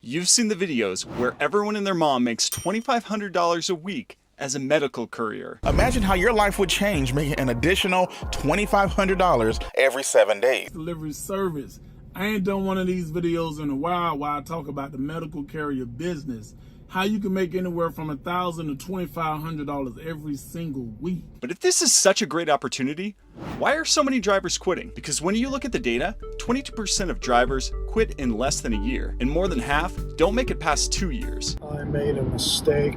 You've seen the videos where everyone and their mom makes $2,500 a week as a medical courier. Imagine how your life would change making an additional $2,500 every 7 days. Delivery service. I ain't done one of these videos in a while I talk about the medical carrier business. How you can make anywhere from $1,000 to $2,500 every single week. But if this is such a great opportunity, why are so many drivers quitting? Because when you look at the data, 22% of drivers quit in less than a year, and more than half don't make it past 2 years. I made a mistake.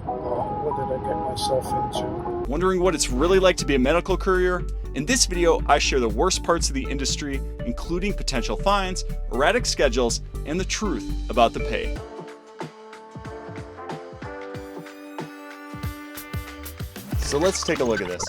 What did I get myself into? Wondering what it's really like to be a medical courier? In this video, I share the worst parts of the industry, including potential fines, erratic schedules, and the truth about the pay. So let's take a look at this.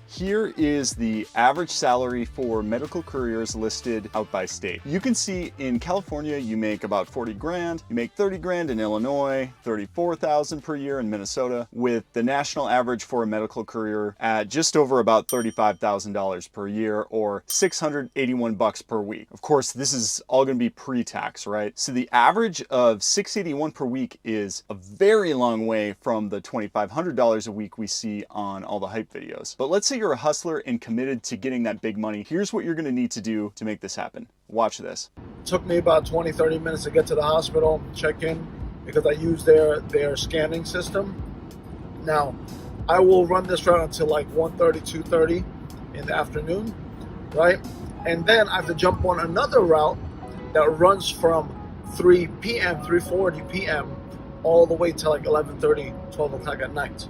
Here is the average salary for medical couriers listed out by state. You can see in California, you make about 40 grand. You make 30 grand in Illinois, 34,000 per year in Minnesota, with the national average for a medical courier at just over about $35,000 per year, or 681 bucks per week. Of course, this is all gonna be pre-tax, right? So the average of 681 per week is a very long way from the $2,500 a week we see on all the hype videos. But let's say you're a hustler and committed to getting that big money. Here's what you're gonna need to do to make this happen. Watch this. It took me about 20-30 minutes to get to the hospital, check in, because I use their scanning system. Now, I will run this route until like 1:30, 2:30 in the afternoon, right? And then I have to jump on another route that runs from 3 p.m., 3:40 p.m. all the way to like 11:30, 12 o'clock at night.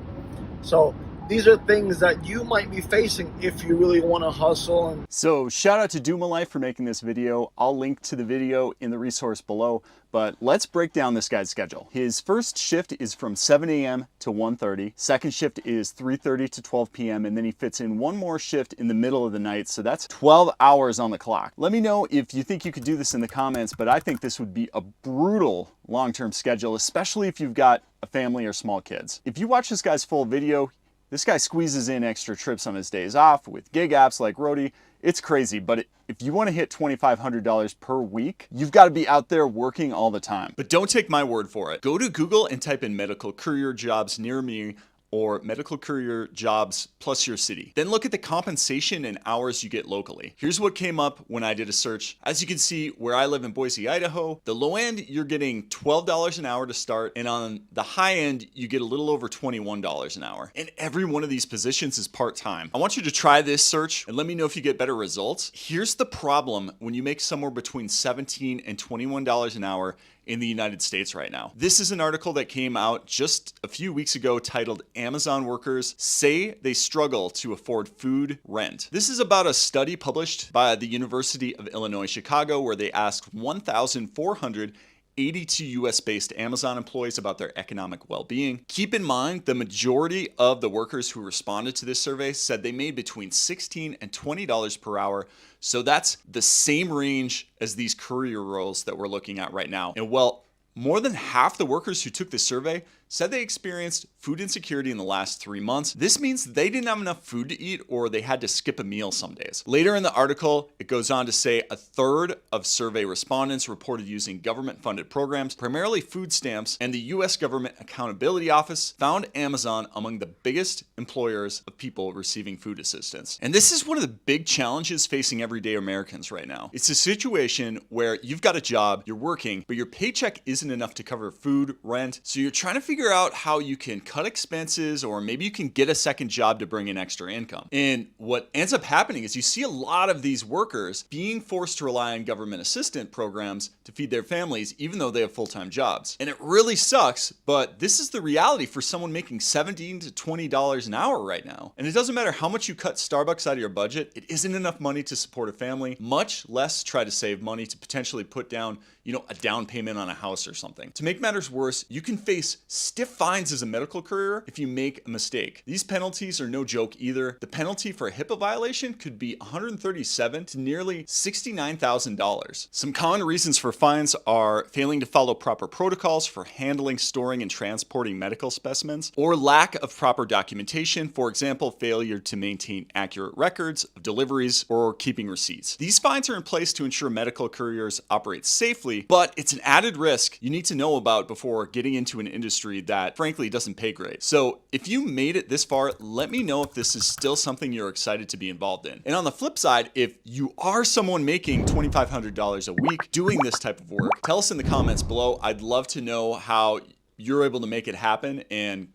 So these are things that you might be facing if you really want to hustle. So shout out to Duma Life for making this video. I'll link to the video in the resource below, but let's break down this guy's schedule. His first shift is from 7 a.m. to 1:30. Second shift is 3:30 to 12 p.m. And then he fits in one more shift in the middle of the night. So that's 12 hours on the clock. Let me know if you think you could do this in the comments, but I think this would be a brutal long-term schedule, especially if you've got a family or small kids. If you watch this guy's full video, this guy squeezes in extra trips on his days off with gig apps like Roadie. It's crazy, but if you want to hit $2,500 per week, you've got to be out there working all the time. But don't take my word for it. Go to Google and type in medical courier jobs near me, or medical courier jobs plus your city. Then look at the compensation and hours you get locally. Here's what came up when I did a search. As you can see, where I live in Boise, Idaho, the low end, you're getting $12 an hour to start, and on the high end, you get a little over $21 an hour. And every one of these positions is part-time. I want you to try this search and let me know if you get better results. Here's the problem when you make somewhere between $17 and $21 an hour in the United States right now. This is an article that came out just a few weeks ago titled "Amazon Workers Say They Struggle to Afford Food Rent." This is about a study published by the University of Illinois Chicago where they asked 1,482 US-based Amazon employees about their economic well-being. Keep in mind, the majority of the workers who responded to this survey said they made between $16 and $20 per hour. So that's the same range as these courier roles that we're looking at right now. And well, more than half the workers who took this survey said they experienced food insecurity in the last 3 months. This means they didn't have enough food to eat, or they had to skip a meal some days. Later in the article, it goes on to say a third of survey respondents reported using government-funded programs, primarily food stamps, and the US Government Accountability Office found Amazon among the biggest employers of people receiving food assistance. And this is one of the big challenges facing everyday Americans right now. It's a situation where you've got a job, you're working, but your paycheck isn't enough to cover food, rent, so you're trying to figure out how you can cut expenses, or maybe you can get a second job to bring in extra income. And what ends up happening is you see a lot of these workers being forced to rely on government assistance programs to feed their families, even though they have full-time jobs. And it really sucks, but this is the reality for someone making $17 to $20 an hour right now. And it doesn't matter how much you cut Starbucks out of your budget, it isn't enough money to support a family, much less try to save money to potentially put down, a down payment on a house or something. To make matters worse, you can face stiff fines as a medical courier if you make a mistake. These penalties are no joke either. The penalty for a HIPAA violation could be $137,000 to nearly $69,000. Some common reasons for fines are failing to follow proper protocols for handling, storing, and transporting medical specimens, or lack of proper documentation, for example, failure to maintain accurate records of deliveries or keeping receipts. These fines are in place to ensure medical couriers operate safely quickly, but it's an added risk you need to know about before getting into an industry that frankly doesn't pay great. So if you made it this far, let me know if this is still something you're excited to be involved in. And on the flip side, if you are someone making $2,500 a week doing this type of work, tell us in the comments below. I'd love to know how you're able to make it happen, and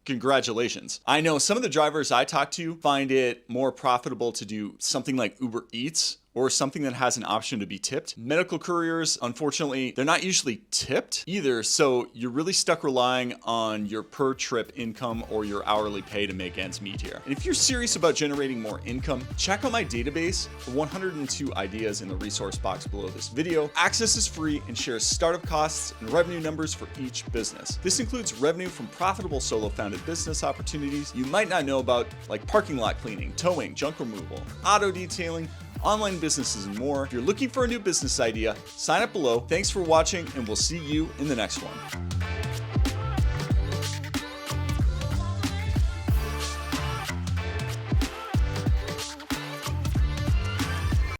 congratulations. I know some of the drivers I talk to find it more profitable to do something like Uber Eats or something that has an option to be tipped. Medical couriers, unfortunately, they're not usually tipped either, so you're really stuck relying on your per trip income or your hourly pay to make ends meet here. And if you're serious about generating more income, check out my database, the 102 ideas in the resource box below this video. Access is free and shares startup costs and revenue numbers for each business. This includes revenue from profitable solo-founded business opportunities you might not know about, like parking lot cleaning, towing, junk removal, auto detailing, online businesses, and more. If you're looking for a new business idea, sign up below. Thanks for watching, and we'll see you in the next one.